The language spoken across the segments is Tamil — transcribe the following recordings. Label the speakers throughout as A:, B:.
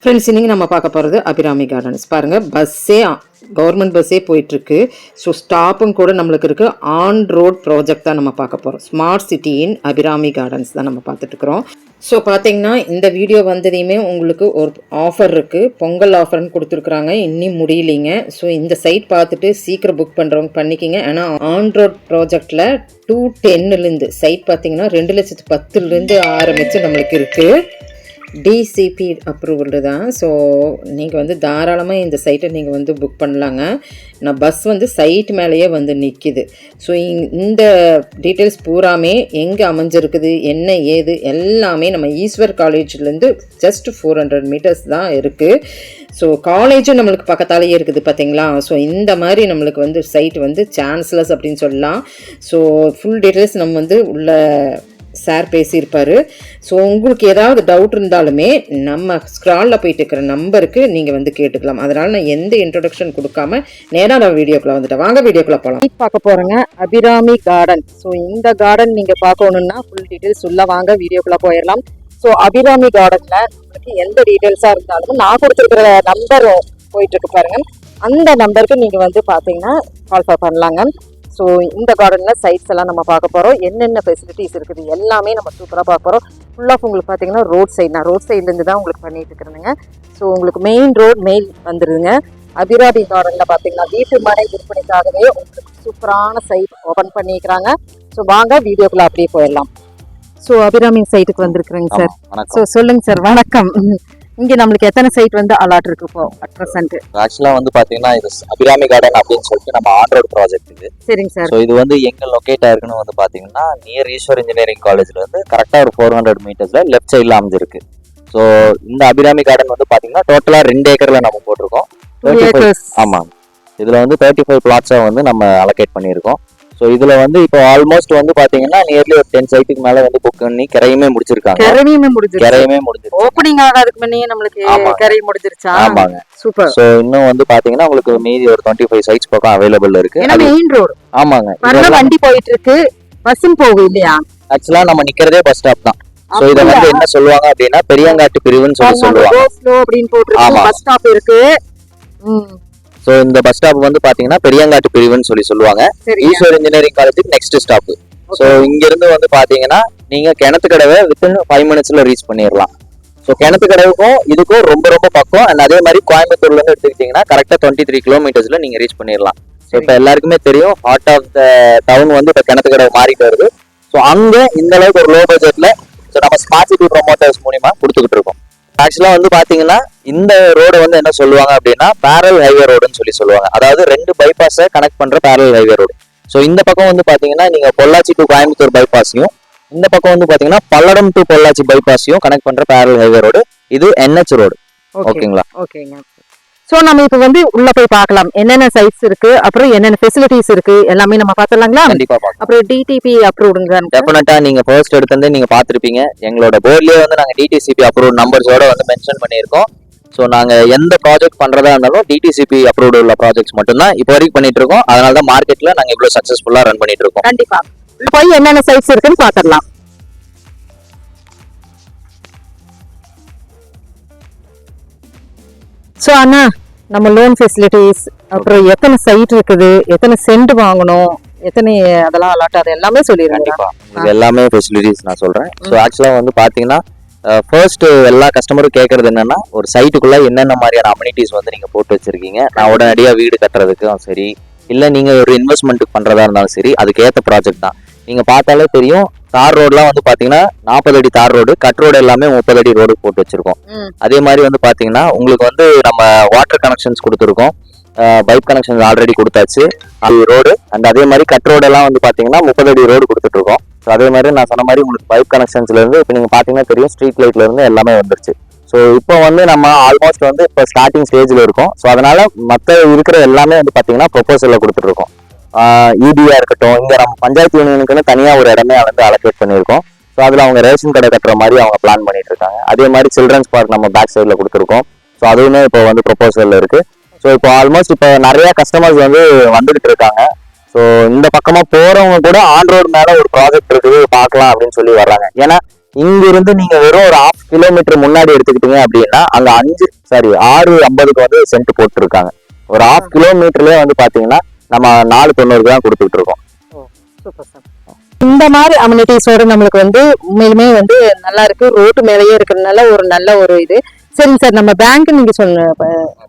A: ஃப்ரெண்ட்ஸ், இன்னைக்கு நம்ம பார்க்க போகிறது அபிராமி கார்டன்ஸ். பாருங்கள், கவர்மெண்ட் பஸ்ஸே போயிட்டுருக்கு. ஸோ ஸ்டாப்பும் கூட நம்மளுக்கு இருக்குது. ஆன் ரோட் ப்ராஜெக்ட் தான் நம்ம பார்க்க போகிறோம். Smart city in Abirami gardens தான் நம்ம பார்த்துட்ருக்குறோம். ஸோ பார்த்தீங்கன்னா இந்த வீடியோ வந்ததையுமே உங்களுக்கு ஒரு ஆஃபர் இருக்குது. பொங்கல் ஆஃபர்னு கொடுத்துருக்குறாங்க, இன்னும் முடியலைங்க. ஸோ இந்த சைட் பார்த்துட்டு சீக்கிரம் புக் பண்ணுறவங்க பண்ணிக்கிங்க. ஏன்னா ஆன் ரோட் ப்ராஜெக்டில் 210லேருந்து சைட் பார்த்தீங்கன்னா 2,10,000 ஆரம்பித்து நம்மளுக்கு இருக்குது. டிசிபி அப்ரூவல்டு தான். ஸோ நீங்கள் தாராளமாக இந்த சைட்டை நீங்கள் புக் பண்ணலாங்க. நான் பஸ் சைட் மேலேயே நிற்கிது. ஸோ இந்த டீட்டெயில்ஸ் பூராமே எங்கே அமைஞ்சிருக்குது, என்ன ஏது எல்லாமே நம்ம ஈஸ்வர் காலேஜ்லேருந்து ஜஸ்ட் 400 மீட்டர்ஸ் தான் இருக்குது. ஸோ காலேஜும் நம்மளுக்கு பக்கத்தாலேயே இருக்குது பார்த்தீங்களா. ஸோ இந்த மாதிரி நம்மளுக்கு சைட் சான்ஸ்லஸ் அப்படின்னு சொல்லலாம். ஸோ ஃபுல் டீட்டெயில்ஸ் நம்ம உள்ள சார் பேசியிருப்பார். ஸோ உங்களுக்கு ஏதாவது டவுட் இருந்தாலுமே நம்ம ஸ்க்ராலில் போயிட்டு இருக்கிற நம்பருக்கு நீங்கள் கேட்டுக்கலாம். அதனால் நான் எந்த இன்ட்ரொடக்ஷன் கொடுக்காம நேராக நான் வீடியோக்குள்ளே வந்துட்டேன். வாங்க வீடியோக்குள்ளே போகலாம். பார்க்க போகிறேங்க அபிராமி கார்டன். ஸோ இந்த கார்டன் நீங்கள் பார்க்கணுன்னா ஃபுல் டீட்டெயில்ஸ் உள்ள வாங்க வீடியோக்குள்ளே போயிடலாம். ஸோ அபிராமி கார்டனில் உங்களுக்கு எந்த டீட்டெயில்ஸாக இருந்தாலும் நான் கொடுத்துருக்கிற நம்பர் போயிட்டுருக்கு பாருங்கள். அந்த நம்பருக்கு நீங்கள் பார்த்தீங்கன்னா கால் பண்ணலாங்க. ஸோ இந்த கார்டனில் சைட்ஸ் எல்லாம் நம்ம பார்க்க போகிறோம். என்னென்ன ஃபெசிலிட்டிஸ் இருக்குது எல்லாமே நம்ம சூப்பராக பார்க்க போகிறோம். ஃபுல்லாக உங்களுக்கு பார்த்தீங்கன்னா ரோட் சைடு, நான் ரோட் சைட்லேருந்து தான் உங்களுக்கு பண்ணிட்டு இருக்கிறேங்க. ஸோ உங்களுக்கு மெயின் ரோட் வந்துடுதுங்க. அபிராமி கார்டனில் பார்த்தீங்கன்னா வீட்டு மனை விற்பனைக்காகவே உங்களுக்கு சூப்பரான சைட் ஓப்பன் பண்ணிக்கிறாங்க. ஸோ வாங்க வீடியோக்குள்ளே அப்படியே போயிடலாம். ஸோ அபிராமி சைட்டுக்கு வந்திருக்குறேங்க சார். ஸோ சொல்லுங்க சார். வணக்கம். இங்க நம்மளுக்கு எத்தனை சைட் அலாட் இருக்கு இப்போ அட் பிரசன்ட்?
B: ஆக்சுவலா பாத்தீங்கன்னா இது அபிராமி கார்டன் அப்படின்னு சொல்லிட்டு நம்ம ஆன் ரோட் ப்ராஜெக்ட் இது.
A: சரிங்க சார்.
B: ஸோ இது எங்க லொகேட் ஆயிருக்குன்னு பாத்தீங்கன்னா நியர் ஈஸ்வர் இன்ஜினியரிங் காலேஜ்ல கரெக்டா ஒரு 400 மீட்டர்ஸ்ல லெஃப்ட் சைட்ல அமைஞ்சிருக்கு. ஸோ இந்த அபிராமி கார்டன் பாத்தீங்கன்னா டோட்டலா 2 ஏக்கர்ல நம்ம போட்டிருக்கோம்.
A: 2
B: ஆமா, இதுல 35 பிளாட்ஸா நம்ம அலோகேட் பண்ணியிருக்கோம். ஸோ இதுல இப்போ ஆல்மோஸ்ட் பாத்தீங்கன்னா நியர்லி ஒரு 10 சைட்டுக்கு மேல புக் பண்ணி கரையுமே முடிச்சிருக்காங்க. கரையுமே முடிஞ்சிருச்சு.
A: ஓபனிங் ஆகாததுக்கு முன்னே நமக்கு கரை முடிஞ்சிருச்சா?
B: ஆமாங்க,
A: சூப்பர்.
B: ஸோ இன்னும் பாத்தீங்கன்னா உங்களுக்கு மீதி ஒரு 25 சைட்ஸ் பக்கம் அவைலபிள் இருக்கு.
A: ஏன்னா மெயின் ரோடு.
B: ஆமாங்க,
A: வண்டி போயிட்டு இருக்கு, பஸ்ஸும் போகும் இல்லையா? ஆக்சுவலா
B: நம்ம நிக்கிறதே பஸ் ஸ்டாப் தான். சோ இத என்ன சொல்லுவாங்க அப்படின்னா பெரியங்காட்டு பிரிவுன்னு சொல்லுவாங்க.
A: அப்படின்னு போட்டுருக்கு. பஸ் ஸ்டாப் இருக்கு.
B: சோ இந்த பஸ் ஸ்டாப் பாத்தீங்கன்னா பெரியங்காட்டு பிரிவுன்னு சொல்லுவாங்க. ஈஸ்வர் இன்ஜினியரிங் காலேஜுக்கு நெக்ஸ்ட் ஸ்டாப். சோ இங்க இருந்து பாத்தீங்கன்னா நீங்க கிணத்துக்கடவை வித்தின் 5 மினிட்ஸ்ல ரீச் பண்ணிடலாம். ஸோ கிணத்துக்கடவுக்கும் இதுக்கும் ரொம்ப ரொம்ப பக்கம். அண்ட் அதே மாதிரி கோயம்புத்தூர்ல இருந்து எடுத்துக்கிட்டீங்கன்னா கரெக்டா 23 கிலோமீட்டர்ஸ்ல நீங்க ரீச் பண்ணிடலாம். ஸோ இப்போ எல்லாருக்குமே தெரியும் ஹார்ட் ஆஃப் த டவுன் இப்போ கிணத்துக்கடவு மாறிட்டு வருது. ஸோ அங்க இந்த அளவுக்கு ஒரு லோ பட்ஜெட்ல ஸோ நம்ம ஸ்மார்ட் சிட்டி ப்ரொமோட்டர்ஸ் மூலியமா கொடுத்துக்கிட்டு இருக்கோம். ஆக்சுவலா பாத்தீங்கன்னா இந்த ரோடு என்ன சொல்லுவாங்க அப்படின்னா பேரல் ஹைவே ரோடுன்னு சொல்லுவாங்க. அதாவது 2 பைபாஸை கனெக்ட் பண்ற பேரல் ஹைவே ரோடு. ஸோ இந்த பக்கம் பாத்தீங்கன்னா நீங்க பொள்ளாச்சி டு கோயம்புத்தூர் பைபாஸையும், இந்த பக்கம் பாத்தீங்கன்னா பல்லடம் டு பொள்ளாச்சி பைபாஸையும் கனெக்ட் பண்ற பேரல் ஹைவே ரோடு. இது NH ரோடு. ஓகேங்களா?
A: ஓகேங்க. சோ நம்ம இப்போ உள்ள போய் பார்க்கலாம் என்னென்ன சைட்ஸ் இருக்கு, அப்புறம் என்னென்ன ஃபெசிலிட்டிஸ் இருக்கு எல்லாமே நம்ம பார்த்தலாங்களா?
B: கண்டிப்பா பார்க்கலாம்.
A: அப்புறம் டிடிபி அப்ரூவ்டுங்க.
B: டெஃபினட்டா நீங்க ஃபர்ஸ்ட் எடுத்தே நீங்க பாத்திருப்பீங்க. எங்களோட போர்ட்லயே நாங்க டிடிசிபி அப்ரூவ்ட் நம்பர்ஸோட மென்ஷன் பண்ணியிருக்கோம். ஸோ நாங்க எந்த ப்ராஜெக்ட் பண்றதா இருந்தாலும் டிடிசிபி அப்ரூவ்ட் உள்ள ப்ராஜெக்ட்ஸ் மட்டும் தான் இப்போ வரைக்கும் பண்ணிட்டு இருக்கோம். அதனால தான் மார்க்கெட்ல நாங்க இவ்வளவு சக்சஸ்ஃபுல்லா ரன் பண்ணிட்டு இருக்கோம்.
A: கண்டிப்பா போய் என்னென்ன சைட்ஸ் இருக்குன்னு பாத்திரலாம். ஸோ அண்ணா, நம்ம லோன் ஃபெசிலிட்டிஸ், அப்புறம் எத்தனை சைட் இருக்குது, எத்தனை சென்ட் வாங்கணும், எத்தனை அதெல்லாம் அலாட், அது எல்லாமே சொல்லிடுறேன்.
B: கண்டிப்பா எல்லாமே ஃபெசிலிட்டிஸ் நான் சொல்றேன். ஸோ ஆக்சுவலா பாத்தீங்கன்னா ஃபர்ஸ்ட் எல்லா கஸ்டமரும் கேட்கறது என்னன்னா ஒரு சைட்டுக்குள்ள என்னென்ன மாதிரியான அம்யூனிட்டிஸ் நீங்க போட்டு வச்சிருக்கீங்க. நான் உடனடியா வீடு கட்டுறதுக்கும் சரி, இல்ல நீங்க ஒரு இன்வெஸ்ட்மெண்ட் பண்றதா இருந்தாலும் சரி, அதுக்கு ஏத்த ப்ராஜெக்ட் தான். நீங்க பார்த்தாலே தெரியும், தார் ரோடுலாம் பாத்தீங்கன்னா 40 அடி தார் ரோடு, கட் ரோடு எல்லாமே 30 அடி ரோடு போட்டு வச்சிருக்கோம். அதே மாதிரி பாத்தீங்கன்னா உங்களுக்கு நம்ம வாட்டர் கனெக்ஷன்ஸ் கொடுத்துருக்கோம், பைப் கனெக்ஷன் ஆல்ரெடி கொடுத்தாச்சு அது ரோடு. அண்ட் அதே மாதிரி கட் ரோடு எல்லாம் பாத்தீங்கன்னா 30 அடி ரோடு கொடுத்துட்டு இருக்கோம். ஸோ அதே மாதிரி நான் சொன்ன மாதிரி உங்களுக்கு பைப் கனெக்ஷன்ஸ்ல இருந்து இப்போ நீங்க பாத்தீங்கன்னா தெரியும் ஸ்ட்ரீட் லைட்ல இருந்து எல்லாமே வந்துருச்சு. ஸோ இப்போ நம்ம ஆல்மோஸ்ட் இப்போ ஸ்டார்டிங் ஸ்டேஜ்ல இருக்கோம். ஸோ அதனால மற்ற இருக்கிற எல்லாமே பாத்தீங்கன்னா ப்ரொபோசல்ல கொடுத்துட்டு இருக்கோம். EBA இருக்கட்டும், இங்க நம்ம பஞ்சாயத்து யூனியனுக்குன்னு தனியா ஒரு இடமே அலோகேட் பண்ணியிருக்கோம். ஸோ அதுல அவங்க ரேஷன் கடை கட்டுற மாதிரி அவங்க பிளான் பண்ணிட்டு இருக்காங்க. அதே மாதிரி சில்ட்ரன்ஸ் பார்க் நம்ம பேக் சைட்ல கொடுத்துருக்கோம். ஸோ அதுவுமே இப்போ ப்ரொபோசல்ல இருக்கு. ஸோ இப்போ ஆல்மோஸ்ட் இப்போ நிறைய கஸ்டமர்ஸ் வந்துகிட்டு இருக்காங்க. ஸோ இந்த பக்கமா போறவங்க கூட ஆன் ரோடு மேல ஒரு ப்ராஜெக்ட் இருக்குது பார்க்கலாம் அப்படின்னு சொல்லி வர்றாங்க. ஏன்னா இங்க இருந்து நீங்க வெறும் ஒரு 1/2 கிலோமீட்டர் முன்னாடி எடுத்துக்கிட்டீங்க அப்படின்னா அங்க 6:50 வந்து சென்ட் போட்டுருக்காங்க. ஒரு 1/2 கிலோமீட்டர்லயே வந்து பாத்தீங்கன்னா நம்ம 4.90 தான் கொடுத்துட்டு இருக்கோம்.
A: இந்த மாதிரி அம்யூனிட்டிஸோட நம்மளுக்கு வந்து உண்மையிலுமே வந்து நல்லா இருக்கு. ரோட்டு மேலேயே இருக்கிறதுனால ஒரு நல்ல ஒரு இது. சரிங்க சார், நம்ம பேங்க் நீங்க சொன்ன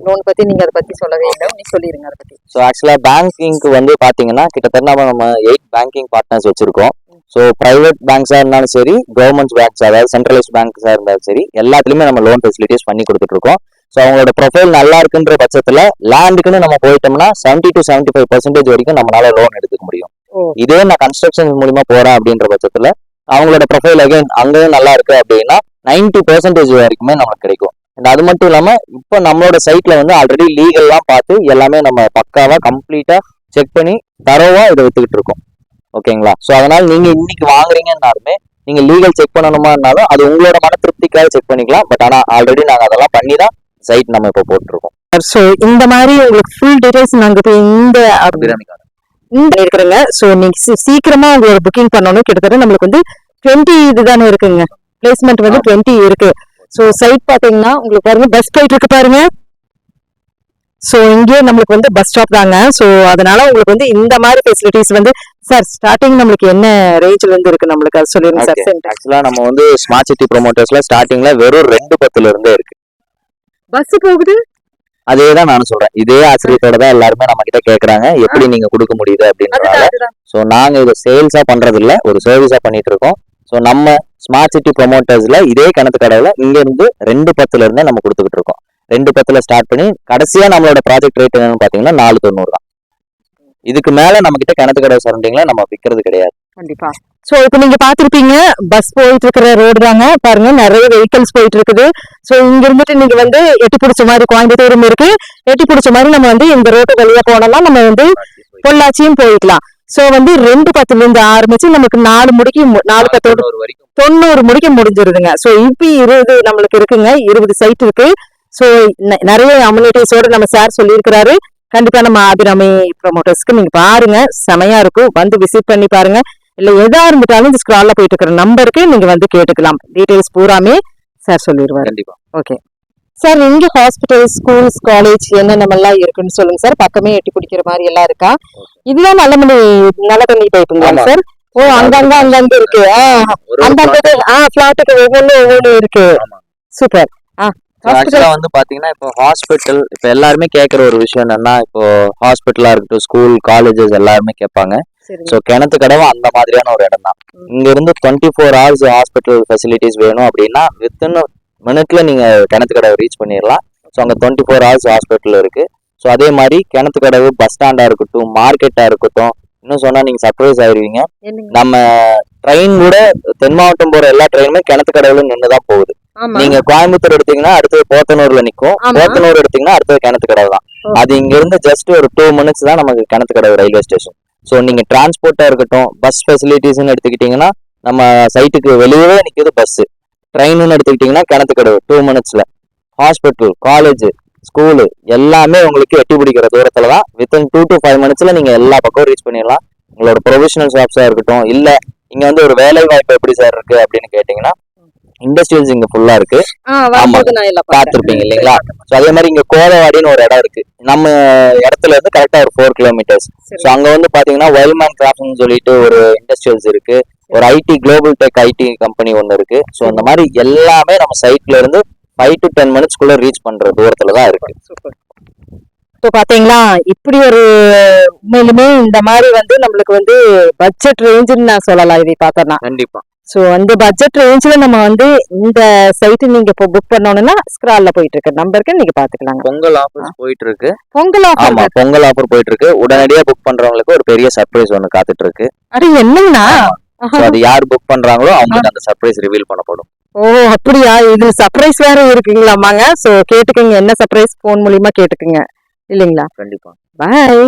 A: லோன் பத்தி நீங்க அதை பத்தி சொல்லவே இல்லை, நீ சொல்லிருங்க அதை பத்தி.
B: ஸோ ஆக்சுவலா பேங்கிங்க்கு வந்து பாத்தீங்கன்னா கிட்டத்தட்ட நம்ம 8 பேங்கிங் பார்ட்னர்ஸ் வச்சிருக்கோம். ஸோ பிரைவேட் பேங்க்ஸா இருந்தாலும் சரி, கவர்மெண்ட் பேங்க்ஸ் அதாவது சென்ட்ரலைஸ்ட் பேங்க்ஸா இருந்தாலும் சரி, எல்லாத்துலயுமே நம்ம லோன் ஃபெசிலிட்டிஸ் பண்ணி கொடுத்துட்டு இருக்கோம். ஸோ அவங்களோட ப்ரொஃபைல் நல்லா இருக்குன்ற பட்சத்துல லேண்டுக்குன்னு நம்ம போயிட்டோம்னா 70 to 75% வரைக்கும் நம்மளால லோன் எடுத்துக்க முடியும். இதே நான் கன்ஸ்ட்ரக்ஷன் மூலியமா போறேன் அப்படின்ற பட்சத்துல அவங்களோட ப்ரொஃபைல் அகைன் அங்கேயும் நல்லா இருக்கு அப்படின்னா 90% வரைக்குமே நமக்கு கிடைக்கும். அண்ட் அது மட்டும் இல்லாம இப்போ நம்மளோட சைட்ல வந்து ஆல்ரெடி லீகல்லாம் பார்த்து எல்லாமே நம்ம பக்காவா கம்ப்ளீட்டா செக் பண்ணி தரோவா இதை வித்துக்கிட்டு இருக்கோம். ஓகேங்களா? ஸோ அதனால நீங்க இன்னைக்கு வாங்குறீங்கன்னாலுமே நீங்க லீகல் செக் பண்ணணுமானாலும் அது உங்களோட மன திருப்திக்காக செக் பண்ணிக்கலாம். பட் ஆனா ஆல்ரெடி நாங்க அதெல்லாம் பண்ணி தான் சைட் நம்ம இப்போ போட்டிருக்கோம்.
A: ஸோ இந்த மாதிரி உங்களுக்கு ஃபுல் டீடைல்ஸ் நாங்க இப்போ இந்த இருக்கிறேங்க. ஸோ நீங்க சீக்கிரமா உங்களோட புக்கிங் பண்ணணும். கிட்டத்தட்ட நம்மளுக்கு வந்து 20 இதுதானே இருக்குங்க, பிளேஸ்மெண்ட் வந்து 20 இருக்கு. ஸோ சைட் பாத்தீங்கன்னா உங்களுக்கு பாருங்க, பஸ் போயிட்டு இருக்கு பாருங்க. ஸோ இங்கேயே நம்மளுக்கு வந்து பஸ் ஸ்டாப் தாங்க. ஸோ அதனால உங்களுக்கு வந்து இந்த மாதிரி ஃபெசிலிட்டிஸ் வந்து சார் ஸ்டார்டிங் நம்மளுக்கு என்ன ரேஞ்சில இருந்து இருக்கு நம்மளுக்கு அது சொல்லிருங்க சார்.
B: ஆக்சுவலா நம்ம வந்து ஸ்மார்ட் சிட்டி ப்ரொமோட்டர்ஸ்ல ஸ்டார்டிங்ல வெறும் 2.10 இருந்தே இருக்கு.
A: பஸ் போகுது.
B: அதே தான் நானும் சொல்றேன். இதே ஆச்சரியத்தோட தான் எல்லாருமே நம்ம கிட்ட கேக்குறாங்க, எப்படி நீங்க கொடுக்க முடியுது அப்படின்றதால. ஸோ நாங்க இதை சேல்ஸா பண்றது இல்ல, ஒரு சர்வீஸா பண்ணிட்டு இருக்கோம். ஸோ நம்ம ஸ்மார்ட் சிட்டி ப்ரொமோட்டர்ஸ்ல இதே கிணத்து கடவுல இங்க இருந்து 2.10 இருந்தே நம்ம கொடுத்துக்கிட்டு இருக்கோம். 2.10 ஸ்டார்ட் பண்ணி கடைசியா நம்மளோட ப்ராஜெக்ட் ரேட் என்னன்னு பாத்தீங்கன்னா 4.90 தான். இதுக்கு மேல நம்ம கிட்ட கிணத்து கடை சரௌண்டிங்ல நம்ம விற்கிறது கிடையாது.
A: கண்டிப்பா. சோ இப்போ நீங்க பாத்திருப்பீங்க, பஸ் போயிட்டு இருக்கிற ரோடு தாங்க பாருங்க, நிறைய வெஹிக்கிள்ஸ் போயிட்டு இருக்குது. சோ இங்க இருந்துட்டு நீங்க வந்து எட்டி பிடிச்ச மாதிரி கோயம்புத்தூரும் இருக்கு, எட்டி பிடிச்ச மாதிரி நம்ம வந்து இந்த ரோட்டு வழியா போனோம்னா நம்ம வந்து பொள்ளாச்சியும் போயிக்கலாம். சோ வந்து 2.10 இருந்து ஆரம்பிச்சு நமக்கு 4 முடிக்கு 4.10 90 முடிக்க முடிஞ்சிருதுங்க. சோ இப்ப 20 நம்மளுக்கு இருக்குங்க, 20 சைட் இருக்கு. சோ நிறைய அம்யூனிட்டிஸோட நம்ம சார் சொல்லியிருக்கிறாரு. கண்டிப்பா நம்ம அபிராமி ப்ரொமோட்டர்ஸ்க்கு நீங்க பாருங்க, செமையா இருக்கும், வந்து விசிட் பண்ணி பாருங்க. இல்ல எதா இருந்துட்டாலும் இந்த ஸ்க்ரால்ல போயிட்டு இருக்கிற நம்பருக்கு நீங்க வந்து கேட்டுக்கலாம். டீடைல்ஸ் பூராமே சார் சொல்லிடுவாரு.
B: கண்டிப்பா.
A: ஓகே சார், இங்க ஹாஸ்பிட்டல், ஸ்கூல்ஸ், காலேஜ் என்னென்னலாம் இருக்குன்னு சொல்லுங்க சார். பக்கமே எட்டி பிடிக்கிற மாதிரி எல்லாம் இருக்கா? இதுதான் நல்ல தண்ணி பைப்புங்களா சார்? ஓ, அங்கங்க இருக்கு. அந்தந்த பிளாட்டுக்கு ஒவ்வொன்னு இருக்கு. சூப்பர்.
B: ஆக்சுவலா வந்து பாத்தீங்கன்னா இப்போ ஹாஸ்பிட்டல், இப்போ எல்லாருமே கேட்குற ஒரு விஷயம் என்னன்னா, இப்போ ஹாஸ்பிட்டலா இருக்கட்டும், ஸ்கூல், காலேஜஸ் எல்லாருமே கேட்பாங்க. ஸோ கிணத்து கடவை அந்த மாதிரியான ஒரு இடம் தான். இங்க இருந்து 24 hours ஹாஸ்பிட்டல் ஃபெசிலிட்டிஸ் வேணும் அப்படின்னா வித்தின் மினிட்ல நீங்க கிணத்து கடவை ரீச் பண்ணிடலாம். ஸோ அங்க 24 hours ஹாஸ்பிட்டல் இருக்கு. ஸோ அதே மாதிரி கிணத்து கடவு பஸ் ஸ்டாண்டா இருக்கட்டும், மார்க்கெட்டா இருக்கட்டும், இன்னும் சொன்னா நீங்க சர்ப்ரைஸ் ஆயிருவீங்க. நம்ம ட்ரெயின் கூட தென் மாவட்டம் போற எல்லா ட்ரெயினுமே கிணத்து கடவுல நின்றுதான் போகுது. நீங்க கோயம்புத்தூர் எடுத்தீங்கன்னா அடுத்தது போத்தனூர்ல நிக்கும், போத்தனூர் எடுத்தீங்கன்னா அடுத்தது கிணத்து கடவு தான். அது இங்க இருந்து ஜஸ்ட் ஒரு 2 minutes தான் நமக்கு கிணத்து கடவு ரயில்வே ஸ்டேஷன். ஸோ நீங்க டிரான்ஸ்போர்ட்டா இருக்கட்டும், பஸ் ஃபெசிலிட்டிஸ்ன்னு எடுத்துக்கிட்டீங்கன்னா நம்ம சைட்டுக்கு வெளியவே நிக்குது பஸ். ட்ரெயின்னு எடுத்துக்கிட்டீங்கன்னா கிணத்து கடவு 2 minutesல. ஹாஸ்பிட்டல், காலேஜ், ஸ்கூலு எல்லாமே உங்களுக்கு எட்டி பிடிக்கிற தூரத்துல தான். வித்தின் 2 to 5 minutesல நீங்க எல்லா பக்கம் ரீச் பண்ணிடலாம். உங்களோட ப்ரொஃபஷனல் ஷாப்ஸா இருக்கட்டும், இல்ல இங்க வந்து ஒரு வேலை வாய்ப்பு எப்படி சார் இருக்கு அப்படின்னு கேட்டீங்கன்னா இண்டஸ்ட்ரியல்ஸ் இங்க ஃபுல்லா இருக்கு. பாத்துருப்பீங்க இல்லைங்களா? சோ அதே மாதிரி இங்க கோதவாடின்னு ஒரு இடம் இருக்கு. நம்ம இடத்துல இருந்து கரெக்டா ஒரு 4 kilometers. சோ அங்க வந்து பாத்தீங்கன்னா வைல்ட்மேன் கிராஃப்ட்னு சொல்லிட்டு ஒரு இண்டஸ்ட்ரியல்ஸ் இருக்கு. ஒரு IT, global tech IT company ஒன்னு இருக்கு. சோ அந்த மாதிரி எல்லாமே நம்ம சைட்ல இருந்து 5 to 10 minutes குள்ள ரீச் பண்ற தூரத்துல தான் இருக்கு.
A: இப்போ பாத்தீங்களா, இப்படி ஒரு உண்மையிலுமே இந்த மாதிரி வந்து நம்மளுக்கு வந்து பட்ஜெட் ரேஞ்சுன்னு நான் சொல்லலாம் இதை பார்த்தோம்னா.
B: கண்டிப்பா.
A: சோ அந்த பட்ஜெட் ரேஞ்ச்ல நம்ம வந்து இந்த சைட் நீங்க இப்போ புக் பண்ணணும்னா ஸ்க்ரால்ல போயிட்டு இருக்கு நம்பருக்கு நீங்க பாத்துக்கலாம்.
B: பொங்கல் ஆஃபர்ஸ் போயிட்டு இருக்கு.
A: பொங்கல் ஆஃபர்?
B: ஆமா, பொங்கல் ஆஃபர் போயிட்டு இருக்கு. உடனடியா புக் பண்றவங்களுக்கு ஒரு பெரிய சர்ப்ரைஸ் ஒன்னு காத்துட்டு இருக்கு.
A: அது என்னன்னா,
B: அது யார் புக் பண்றாங்களோ அவங்களுக்கு அந்த சர்ப்ரைஸ் ரிவீல் பண்ணப்படும்.
A: ஓ அப்படியா? இது சர்ப்ரைஸ் வேற இருக்குங்களாமாங்க. சோ கேட்டுக்கங்க, என்ன சர்ப்ரைஸ் போன் மூலியமா கேட்டுக்கங்க இல்லைங்களா?
B: கண்டிப்பா.
A: பாய்.